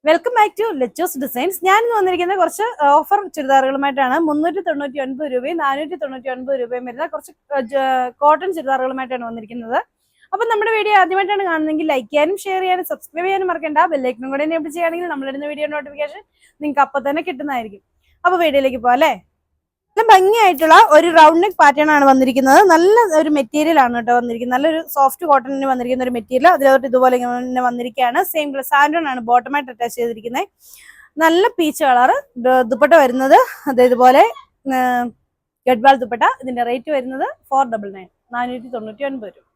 Welcome back to Lechos designs. ഞാൻ വന്നിരിക്കുന്ന കുറച്ച് ഓഫർ ചുരിദാറുകളുമായിട്ടാണ്. 399 രൂപയും 499 രൂപയും വരുന്ന കുറച്ച് കോട്ടൺ ചുരിദാറുകളുമായിട്ടാണ് വന്നിരിക്കുന്നത്. അപ്പൊ നമ്മുടെ വീഡിയോ ആദ്യമായിട്ടാണ് കാണുന്നതെങ്കിൽ ലൈക്ക് ചെയ്യാനും ഷെയർ ചെയ്യാനും സബ്സ്ക്രൈബ് ചെയ്യാനും മറക്കണ്ട. ബെല്ലൈക്കനും കൂടെ എനേബിൾ ചെയ്യുകയാണെങ്കിൽ നമ്മളിടുന്ന വീഡിയോ നോട്ടിഫിക്കേഷൻ നിങ്ങൾക്ക് അപ്പോൾ തന്നെ കിട്ടുന്നതായിരിക്കും. അപ്പൊ വീഡിയോയിലേക്ക് പോകാം. നല്ല ഭംഗിയായിട്ടുള്ള ഒരു റൗണ്ട് നെക്ക് പാറ്റേൺ ആണ് വന്നിരിക്കുന്നത്. നല്ല ഒരു മെറ്റീരിയൽ ആണ് കേട്ടോ വന്നിരിക്കുന്നത്. നല്ലൊരു സോഫ്റ്റ് കോട്ടണിന് വന്നിരിക്കുന്ന ഒരു മെറ്റീരിയൽ. അതിലോട്ട് ഇതുപോലെ ഇങ്ങനെ വന്നിരിക്കുകയാണ്. സെയിം സാൻഡോൺ ആണ് ബോട്ടമായിട്ട് അറ്റാച്ച് ചെയ്തിരിക്കുന്നത്. നല്ല പീച്ച് കളർ ദുപ്പട്ട വരുന്നത്. അത് ഇതുപോലെ ഗഡ്വാൾ ദുപ്പട്ട. ഇതിന്റെ റേറ്റ് വരുന്നത് 499 499 രൂപ.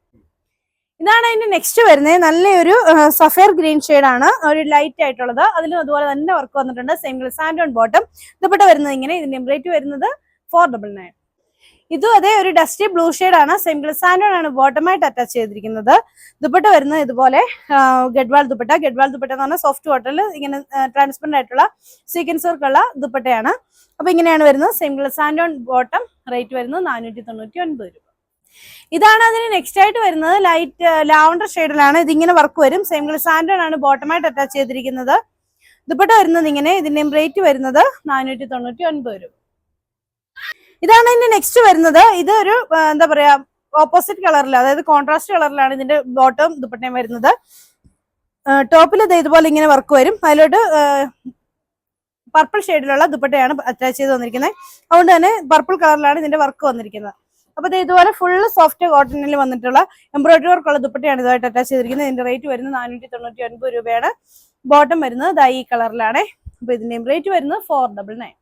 ഇതാണ് അതിന്റെ നെക്സ്റ്റ് വരുന്നത്. നല്ലൊരു സഫയർ ഗ്രീൻ ഷെയ്ഡ് ആണ്, ഒരു ലൈറ്റ് ആയിട്ടുള്ളത്. അതിലും അതുപോലെ തന്നെ വർക്ക് വന്നിട്ടുണ്ട്. Same സാൻഡോൺ bottom. ദുപ്പട്ട വരുന്നത് ഇങ്ങനെ. ഇതിന്റെ റേറ്റ് വരുന്നത് 499. ഇതും അതേ ഒരു ഡസ്റ്റി ബ്ലൂ ഷെയ്ഡ് ആണ്. സെയിം സാൻഡോൺ ആണ് ബോട്ടമായിട്ട് അറ്റാച്ച് ചെയ്തിരിക്കുന്നത്. ദുപ്പട്ട വരുന്നത് ഇതുപോലെ ഗഡ്വാൾ ദുപ്പട്ട. ഗഡ്വാൾ ദുപ്പട്ട എന്ന് പറഞ്ഞാൽ സോഫ്റ്റ് കോട്ടണിൽ ഇങ്ങനെ ട്രാൻസ്പെറന്റ് ആയിട്ടുള്ള സീക്വൻസ് വർക്കുള്ള ദുപ്പട്ടയാണ്. അപ്പൊ ഇങ്ങനെയാണ് വരുന്നത്. Same സാൻഡോൺ bottom. റേറ്റ് വരുന്നത് 499 രൂപ. ഇതാണ് അതിന് നെക്സ്റ്റ് ആയിട്ട് വരുന്നത്. ലൈറ്റ് ലാവണ്ടർ ഷെയ്ഡിലാണ്. ഇതിങ്ങനെ വർക്ക് വരും. സെയിം സാൻഡോൺ ആണ് ബോട്ടമായിട്ട് അറ്റാച്ച് ചെയ്തിരിക്കുന്നത്. ദുപ്പട്ട വരുന്നത് ഇങ്ങനെ. ഇതിന്റെ റേറ്റ് വരുന്നത് 499 രൂപ. ഇതാണ് ഇതിന്റെ നെക്സ്റ്റ് വരുന്നത്. ഇത് ഒരു എന്താ പറയാ ഓപ്പോസിറ്റ് കളറിൽ, അതായത് കോൺട്രാസ്റ്റ് കളറിലാണ് ഇതിന്റെ ബോട്ടം ദുപ്പട്ടയും വരുന്നത്. ടോപ്പിൽ ഇതുപോലെ ഇങ്ങനെ വർക്ക് വരും. അതിലോട്ട് പർപ്പിൾ ഷെയ്ഡിലുള്ള ദുപ്പട്ടയാണ് അറ്റാച്ച് ചെയ്ത് വന്നിരിക്കുന്നത്. അതുകൊണ്ട് തന്നെ പർപ്പിൾ കളറിലാണ് ഇതിന്റെ വർക്ക് വന്നിരിക്കുന്നത്. അപ്പൊ ഇതുപോലെ ഫുള്ള് സോഫ്റ്റ് കോട്ടണിൽ വന്നിട്ടുള്ള എംബ്രോയിഡറി വർക്കുള്ള ദുപ്പട്ടയാണ് ഇതുമായിട്ട് അറ്റാച്ച് ചെയ്തിരിക്കുന്നത്. ഇതിന്റെ റേറ്റ് വരുന്നത് 499 രൂപയാണ്. ബോട്ടം വരുന്നത് ഈ കളറിലാണ്. അപ്പൊ ഇതിന്റെ റേറ്റ് വരുന്നത് 499.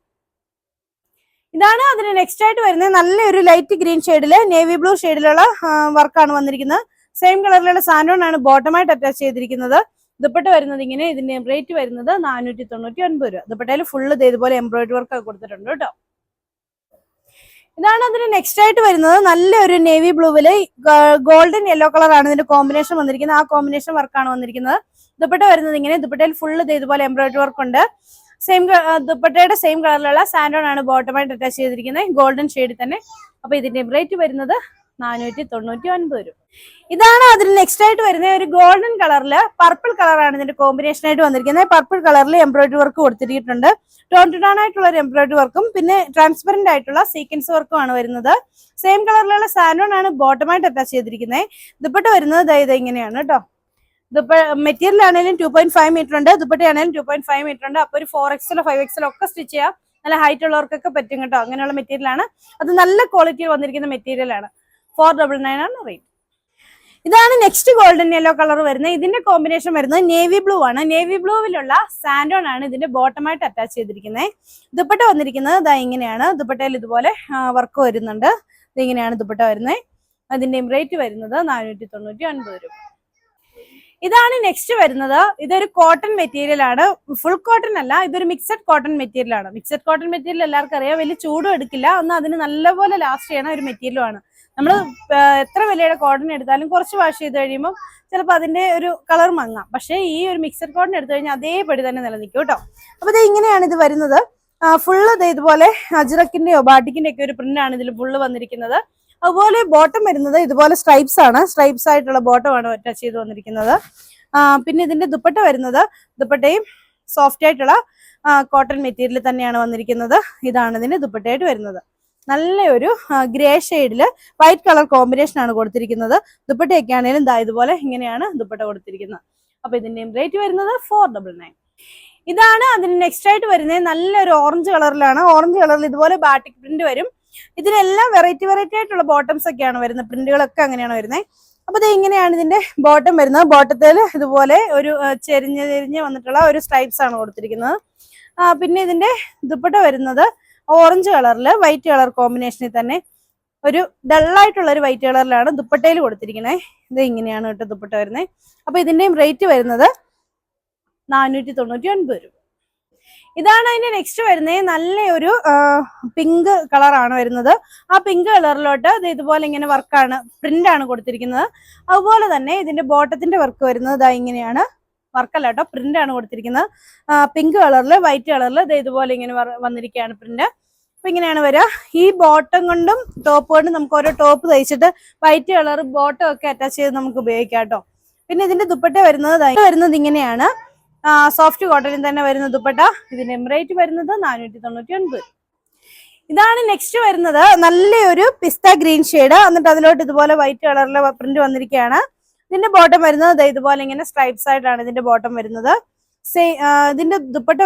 ഇതാണ് അതിന് നെക്സ്റ്റ് ആയിട്ട് വരുന്നത്. നല്ലൊരു ലൈറ്റ് ഗ്രീൻ ഷെയ്ഡില് നേവി ബ്ലൂ ഷെയ്ഡിലുള്ള വർക്കാണ് വന്നിരിക്കുന്നത്. സെയിം കളറിലുള്ള സാൻഡോൺ ആണ് ബോട്ടമായിട്ട് അറ്റാച്ച് ചെയ്തിരിക്കുന്നത്. ദുപ്പട്ട വരുന്നത് ഇങ്ങനെ. ഇതിന്റെ റേറ്റ് വരുന്നത് 499 രൂപ. ദുപ്പട്ടയിൽ ഫുള്ള് ഇതുപോലെ എംബ്രോയിഡറി വർക്ക് കൊടുത്തിട്ടുണ്ട് കേട്ടോ. ഇതാണ് അതിന് നെക്സ്റ്റ് ആയിട്ട് വരുന്നത്. നല്ലൊരു നേവി ബ്ലൂവില് ഗോൾഡൻ യെല്ലോ കളർ ആണ് ഇതിന്റെ കോമ്പിനേഷൻ വന്നിരിക്കുന്നത്. ആ കോമ്പിനേഷൻ വർക്കാണ് വന്നിരിക്കുന്നത്. ദുപ്പട്ട വരുന്നത് ഇങ്ങനെ. ദുപ്പട്ടയിൽ ഫുള്ള് ഇതുപോലെ എംബ്രോയിഡറി വർക്ക് ഉണ്ട്. സെയിം ദുപ്പട്ടയുടെ സെയിം കളറിലുള്ള സാൻഡോൺ ആണ് ബോട്ടമായിട്ട് അറ്റാച്ച് ചെയ്തിരിക്കുന്നത്. ഗോൾഡൻ ഷെയ്ഡിൽ തന്നെ. അപ്പൊ ഇതിന്റെ റേറ്റ് വരുന്നത് 499 രൂപ. ഇതാണ് അതിന് നെക്സ്റ്റ് ആയിട്ട് വരുന്നത്. ഒരു ഗോൾഡൻ കളറില് പർപ്പിൾ കളറാണ് ഇതിന്റെ കോമ്പിനേഷൻ ആയിട്ട് വന്നിരിക്കുന്നത്. പർപ്പിൾ കളറിൽ എംബ്രോയിഡറി വർക്ക് കൊടുത്തിട്ടുണ്ട്. ടോൺ ടു ടോൺ ആയിട്ടുള്ള ഒരു എംബ്രോയിഡറി വർക്കും പിന്നെ ട്രാൻസ്പെറന്റ് ആയിട്ടുള്ള സീക്വൻസ് വർക്കും ആണ് വരുന്നത്. സെയിം കളറിലുള്ള സാൻഡോൺ ആണ് ബോട്ടമായിട്ട് അറ്റാച്ച് ചെയ്തിരിക്കുന്നത്. ദുപ്പട്ട വരുന്നത് ഇത് ഇങ്ങനെയാണ് കേട്ടോ. മെറ്റീരിയൽ ആണെങ്കിലും 2.5 മീറ്റർ ഉണ്ട്. ദുപ്പട്ടയാണെങ്കിലും 2.5 മീറ്റർ ഉണ്ട്. അപ്പൊ ഒരു 4XL 5XL ഒക്കെ സ്റ്റിച്ച് ചെയ്യാം. നല്ല ഹൈറ്റ് ഉള്ളവർക്കൊക്കെ പറ്റും കേട്ടോ. അങ്ങനെയുള്ള മെറ്റീരിയൽ ആണ്. അത് നല്ല ക്വാളിറ്റി വന്നിരിക്കുന്ന മെറ്റീരിയൽ ആണ്. 499 ആണ് റേറ്റ്. ഇതാണ് നെക്സ്റ്റ് ഗോൾഡൻ യെല്ലോ കളർ വരുന്നത്. ഇതിന്റെ കോമ്പിനേഷൻ വരുന്നത് നേവി ബ്ലൂ ആണ്. നേവി ബ്ലൂവിലുള്ള സാൻഡോൺ ആണ് ഇതിന്റെ ബോട്ടമായിട്ട് അറ്റാച്ച് ചെയ്തിരിക്കുന്നത്. ദുപ്പട്ട വന്നിരിക്കുന്നത് ഇങ്ങനെയാണ്. ദുപ്പട്ടയിൽ ഇതുപോലെ വർക്ക് വരുന്നുണ്ട്. ഇതിങ്ങനെയാണ് ദുപ്പട്ട വരുന്നത്. അതിന്റെ റേറ്റ് വരുന്നത് 499 രൂപ. ഇതാണ് നെക്സ്റ്റ് വരുന്നത്. ഇതൊരു കോട്ടൺ മെറ്റീരിയൽ ആണ്. ഫുൾ കോട്ടൺ അല്ല, ഇതൊരു മിക്സഡ് കോട്ടൺ മെറ്റീരിയൽ ആണ്. മിക്സഡ് കോട്ടൺ മെറ്റീരിയൽ എല്ലാവർക്കും അറിയാം. വലിയ ചൂടും എടുക്കില്ല. ഒന്ന് അതിന് നല്ലപോലെ ലാസ്റ്റ് ചെയ്യണ ഒരു മെറ്റീരിയലും ആണ്. നമ്മൾ എത്ര വലിയ കോട്ടൺ എടുത്താലും കുറച്ച് വാഷ് ചെയ്ത് കഴിയുമ്പോൾ ചിലപ്പോൾ അതിന്റെ ഒരു കളർ മങ്ങാം. പക്ഷേ ഈ ഒരു മിക്സഡ് കോട്ടൺ എടുത്തു കഴിഞ്ഞാൽ അതേപടി തന്നെ നിലനിൽക്കും കേട്ടോ. അപ്പൊ ഇത് ഇങ്ങനെയാണ് ഇത് വരുന്നത്. ഫുള്ള് ഇതുപോലെ അജ്രക്കിന്റെയോ ബാട്ടിക്കിന്റെ ഒക്കെ ഒരു പ്രിന്റ് ആണ് ഇതിൽ ഫുള്ള് വന്നിരിക്കുന്നത്. അതുപോലെ ബോട്ടം വരുന്നത് ഇതുപോലെ സ്ട്രൈപ്സ് ആണ്. സ്ട്രൈപ്സ് ആയിട്ടുള്ള ബോട്ടം ആണ് അറ്റാച്ച് ചെയ്ത് വന്നിരിക്കുന്നത്. പിന്നെ ഇതിന്റെ ദുപ്പട്ട വരുന്നത് ദുപ്പട്ടയും സോഫ്റ്റ് ആയിട്ടുള്ള കോട്ടൺ മെറ്റീരിയൽ തന്നെയാണ് വന്നിരിക്കുന്നത്. ഇതാണ് ഇതിന്റെ ദുപ്പട്ടയായിട്ട് വരുന്നത്. നല്ലൊരു ഗ്രേ ഷെയ്ഡില് വൈറ്റ് കളർ കോമ്പിനേഷൻ ആണ് കൊടുത്തിരിക്കുന്നത്. ദുപ്പട്ടയൊക്കെ ആണെങ്കിലും ഇതുപോലെ ഇങ്ങനെയാണ് ദുപ്പട്ട കൊടുത്തിരിക്കുന്നത്. അപ്പൊ ഇതിന്റെയും റേറ്റ് വരുന്നത് 499. ഇതാണ് അതിന് നെക്സ്റ്റ് ആയിട്ട് വരുന്നത്. നല്ലൊരു ഓറഞ്ച് കളറിലാണ്. ഓറഞ്ച് കളറിൽ ഇതുപോലെ ബാട്ടിക് പ്രിന്റ് വരും. ഇതിനെല്ലാം വെറൈറ്റി ആയിട്ടുള്ള ബോട്ടംസ് ഒക്കെയാണ് വരുന്നത്. പ്രിന്റുകളൊക്കെ അങ്ങനെയാണ് വരുന്നത്. അപ്പൊ ഇത് ഇങ്ങനെയാണ് ഇതിന്റെ ബോട്ടം വരുന്നത്. ബോട്ടത്തിൽ ഇതുപോലെ ഒരു ചെരിഞ്ഞ് വന്നിട്ടുള്ള ഒരു സ്ട്രൈപ്സ് ആണ് കൊടുത്തിരിക്കുന്നത്. പിന്നെ ഇതിന്റെ ദുപ്പട്ട വരുന്നത് ഓറഞ്ച് കളറില് വൈറ്റ് കളർ കോമ്പിനേഷനിൽ തന്നെ ഒരു ഡള്ളായിട്ടുള്ള ഒരു വൈറ്റ് കളറിലാണ് ദുപ്പട്ടയിൽ കൊടുത്തിരിക്കുന്നത്. ഇത് ഇങ്ങനെയാണ് കേട്ടോ ദുപ്പട്ട വരുന്നത്. അപ്പൊ ഇതിന്റെയും റേറ്റ് വരുന്നത് 499 രൂപ. ഇതാണ് അതിന്റെ നെക്സ്റ്റ് വരുന്നത്. നല്ലൊരു പിങ്ക് കളറാണ് വരുന്നത്. ആ പിങ്ക് കളറിലോട്ട് ഇതുപോലെ ഇങ്ങനെ വർക്കാണ്, പ്രിന്റ് ആണ് കൊടുത്തിരിക്കുന്നത്. അതുപോലെ തന്നെ ഇതിന്റെ ബോട്ടത്തിന്റെ വർക്ക് വരുന്നത് ഇങ്ങനെയാണ്. വർക്കല്ല കേട്ടോ, പ്രിന്റ് ആണ് കൊടുത്തിരിക്കുന്നത്. പിങ്ക് കളറിൽ വൈറ്റ് കളറിൽ ഇതുപോലെ ഇങ്ങനെ വന്നിരിക്കുകയാണ് പ്രിന്റ്. അപ്പൊ ഇങ്ങനെയാണ് വരിക. ഈ ബോട്ടം കൊണ്ടും ടോപ്പ് കൊണ്ടും നമുക്ക് ഓരോ ടോപ്പ് തയ്ച്ചിട്ട് വൈറ്റ് കളർ ബോട്ടം ഒക്കെ അറ്റാച്ച് ചെയ്ത് നമുക്ക് ഉപയോഗിക്കാം കേട്ടോ. പിന്നെ ഇതിന്റെ ദുപ്പട്ട വരുന്നത് ഇങ്ങനെയാണ്. സോഫ്റ്റ് കോട്ടണിൽ തന്നെ വരുന്ന ദുപ്പട്ട. ഇതിന്റെ റേറ്റ് വരുന്നത് 499. ഇതാണ് നെക്സ്റ്റ് വരുന്നത്. നല്ലൊരു പിസ്ത ഗ്രീൻ ഷെയ്ഡ്, എന്നിട്ട് അതിലോട്ട് ഇതുപോലെ വൈറ്റ് കളറിലെ പ്രിന്റ് വന്നിരിക്കുകയാണ്. ഇതിന്റെ ബോട്ടം വരുന്നത് ഇതുപോലെ ഇങ്ങനെ സ്ട്രൈപ്സ് ആയിട്ടാണ് ഇതിന്റെ ബോട്ടം വരുന്നത്. ഇതിന്റെ ദുപ്പട്ട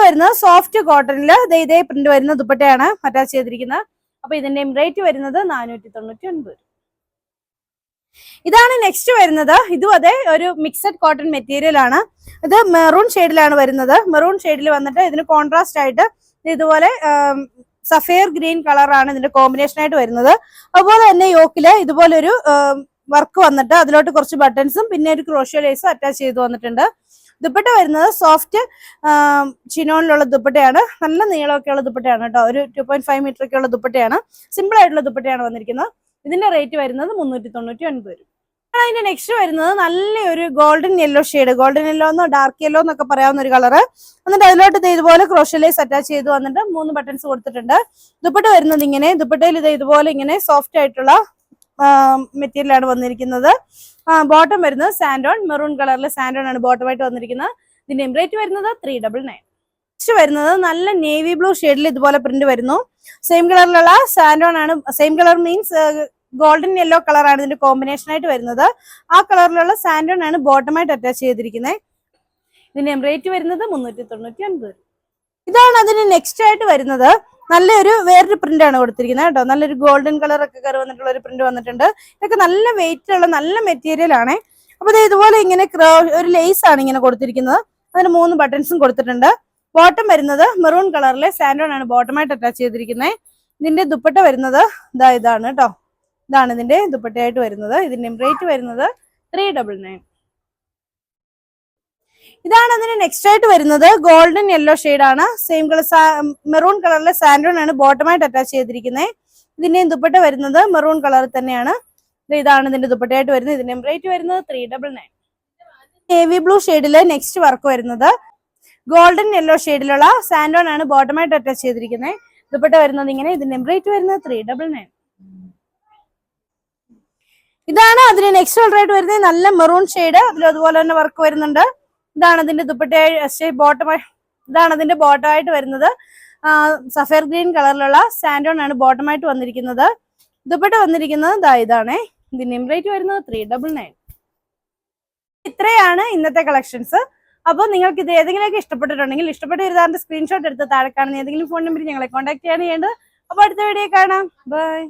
വരുന്നത് സോഫ്റ്റ് കോട്ടണില് ഇതേ പ്രിന്റ് വരുന്ന ദുപ്പട്ടയാണ് അറ്റാച്ച് ചെയ്തിരിക്കുന്നത്. അപ്പൊ ഇതിന്റെ റേറ്റ് വരുന്നത് 499. ഇതാണ് നെക്സ്റ്റ് വരുന്നത്. ഇതും അതെ ഒരു മിക്സഡ് കോട്ടൺ മെറ്റീരിയൽ ആണ്. ഇത് മെറൂൺ ഷെയ്ഡിലാണ് വരുന്നത്. മെറൂൺ ഷെയ്ഡിൽ വന്നിട്ട് ഇതിന് കോൺട്രാസ്റ്റ് ആയിട്ട് ഇതുപോലെ സഫയർ ഗ്രീൻ കളറാണ് ഇതിന്റെ കോമ്പിനേഷൻ ആയിട്ട് വരുന്നത്. അതുപോലെ തന്നെ യോക്കില് ഇതുപോലെ ഒരു വർക്ക് വന്നിട്ട് അതിലോട്ട് കുറച്ച് ബട്ടൺസും പിന്നെ ഒരു ക്രോഷ്യോ ലേസും അറ്റാച്ച് ചെയ്ത് വന്നിട്ടുണ്ട്. ദുപ്പട്ട വരുന്നത് സോഫ്റ്റ് ചിനോണിലുള്ള ദുപ്പട്ടയാണ്. നല്ല നീളമൊക്കെ ഉള്ള ദുപ്പട്ടയാണ് കേട്ടോ. ഒരു 2.5 മീറ്റർ ഒക്കെ ഉള്ള ദുപ്പട്ടയാണ്. സിമ്പിൾ ആയിട്ടുള്ള ദുപ്പട്ടയാണ് വന്നിരിക്കുന്നത്. ഇതിന്റെ റേറ്റ് വരുന്നത് 399. അതിന്റെ നെക്സ്റ്റ് വരുന്നത് നല്ലൊരു golden yellow shade, golden yellow എന്നോ ഡാർക്ക് യെല്ലോ എന്നൊക്കെ പറയാവുന്ന ഒരു കളറ്. എന്നിട്ട് അതിലോട്ട് ഇതുപോലെ ക്രോഷ്യലേസ് അറ്റാച്ച് ചെയ്ത് വന്നിട്ട് 3 ബട്ടൺസ് കൊടുത്തിട്ടുണ്ട്. ദുപ്പട്ട വരുന്നത് ഇങ്ങനെ, ദുപ്പട്ടയിൽ ഇതുപോലെ ഇങ്ങനെ സോഫ്റ്റ് ആയിട്ടുള്ള മെറ്റീരിയൽ ആണ് വന്നിരിക്കുന്നത്. ബോട്ടം വരുന്നത് സാൻഡോൺ, മെറൂൺ കളറിലെ സാൻഡോൺ ആണ് ബോട്ടമായിട്ട് വന്നിരിക്കുന്നത്. ഇതിന്റെ റേറ്റ് വരുന്നത് 399. നെക്സ്റ്റ് വരുന്നത് നല്ല നേവി ബ്ലൂ ഷെയ്ഡിൽ ഇതുപോലെ പ്രിന്റ് വരുന്നു. സെയിം കളറിലുള്ള സാൻഡോൺ ആണ്. Same colour means golden yellow കളറാണ് ഇതിന്റെ കോമ്പിനേഷൻ ആയിട്ട് വരുന്നത്. ആ കളറിലുള്ള സാൻഡോൺ ആണ് ബോട്ടമായിട്ട് അറ്റാച്ച് ചെയ്തിരിക്കുന്നത്. ഇതിന്റെ റേറ്റ് വരുന്നത് 399. ഇതാണ് അതിന് നെക്സ്റ്റ് ആയിട്ട് വരുന്നത്. നല്ലൊരു വേറൊരു പ്രിന്റ് ആണ് കൊടുത്തിരിക്കുന്നത് കേട്ടോ. നല്ലൊരു ഗോൾഡൻ കളർ ഒക്കെ കയറി വന്നിട്ടുള്ള ഒരു പ്രിന്റ് വന്നിട്ടുണ്ട്. ഇതൊക്കെ നല്ല വെയിറ്റ് ഉള്ള നല്ല മെറ്റീരിയൽ ആണ്. അപ്പൊ ഇതുപോലെ ഇങ്ങനെ ഒരു ലേസ് ആണ് ഇങ്ങനെ കൊടുത്തിരിക്കുന്നത്. അതിന് 3 ബട്ടൺസും കൊടുത്തിട്ടുണ്ട്. ബോട്ടം വരുന്നത് മെറൂൺ കളറിലെ സാൻഡോൺ ആണ് ബോട്ടമായിട്ട് അറ്റാച്ച് ചെയ്തിരിക്കുന്നത്. ഇതിന്റെ ദുപ്പട്ട വരുന്നത് ഇതാണ് കേട്ടോ. ഇതാണ് ഇതിന്റെ ദുപ്പട്ടയായിട്ട് വരുന്നത്. ഇതിന്റെ റേറ്റ് വരുന്നത് 399. ഇതാണ് അതിന് നെക്സ്റ്റ് ആയിട്ട് വരുന്നത്. ഗോൾഡൻ യെല്ലോ ഷെയ്ഡ് ആണ്. സെയിം കളർ മെറൂൺ കളറിലെ സാൻഡോൺ ആണ് ബോട്ടമായിട്ട് അറ്റാച്ച് ചെയ്തിരിക്കുന്നത്. ഇതിന്റെ ദുപ്പട്ട വരുന്നത് മെറൂൺ കളറിൽ തന്നെയാണ്. ഇതാണ് ഇതിന്റെ ദുപ്പട്ടയായിട്ട് വരുന്നത്. ഇതിന്റെ റേറ്റ് വരുന്നത് 399. നേവി ബ്ലൂ ഷെയ്ഡില് നെക്സ്റ്റ് വർക്ക് വരുന്നത് ഗോൾഡൻ യെല്ലോ ഷെയ്ഡിലുള്ള സാൻഡോൺ ആണ് ബോട്ടമായിട്ട് അറ്റാച്ച് ചെയ്തിരിക്കുന്നത്. ദുപ്പട്ട വരുന്നത് ഇങ്ങനെ. ഇതിന്റെ റേറ്റ് വരുന്നത് 399. ഇതാണ് അതിന് നെക്സ്റ്റ് കളറായിട്ട് വരുന്നത്. നല്ല മെറൂൺ ഷെയ്ഡ്, അതിൽ അതുപോലെ തന്നെ വർക്ക് വരുന്നുണ്ട്. ഇതാണ് അതിന്റെ ഇതാണ് അതിന്റെ ബോട്ടമായിട്ട് വരുന്നത്. സഫയർ ഗ്രീൻ കളറിലുള്ള സാൻഡോൺ ആണ് ബോട്ടമായിട്ട് വന്നിരിക്കുന്നത്. ദുപ്പട്ട വന്നിരിക്കുന്നത് ഇതാണ്. ഇതിന്റെ റേറ്റ് വരുന്നത് 399. ഇത്രയാണ് ഇന്നത്തെ കളക്ഷൻസ്. അപ്പോൾ നിങ്ങൾക്ക് ഇത് ഏതെങ്കിലുമൊക്കെ ഇഷ്ടപ്പെട്ടിട്ടുണ്ടെങ്കിൽ ഇഷ്ടപ്പെട്ട ഒരു സ്ക്രീൻഷോട്ട് എടുത്ത് താഴെ കാണുന്ന ഏതെങ്കിലും ഫോൺ നമ്പറിൽ ഞങ്ങളെ കോൺടാക്ട് ചെയ്യേണ്ടത്. അപ്പോൾ അടുത്ത വീഡിയോ കാണാം. ബൈ.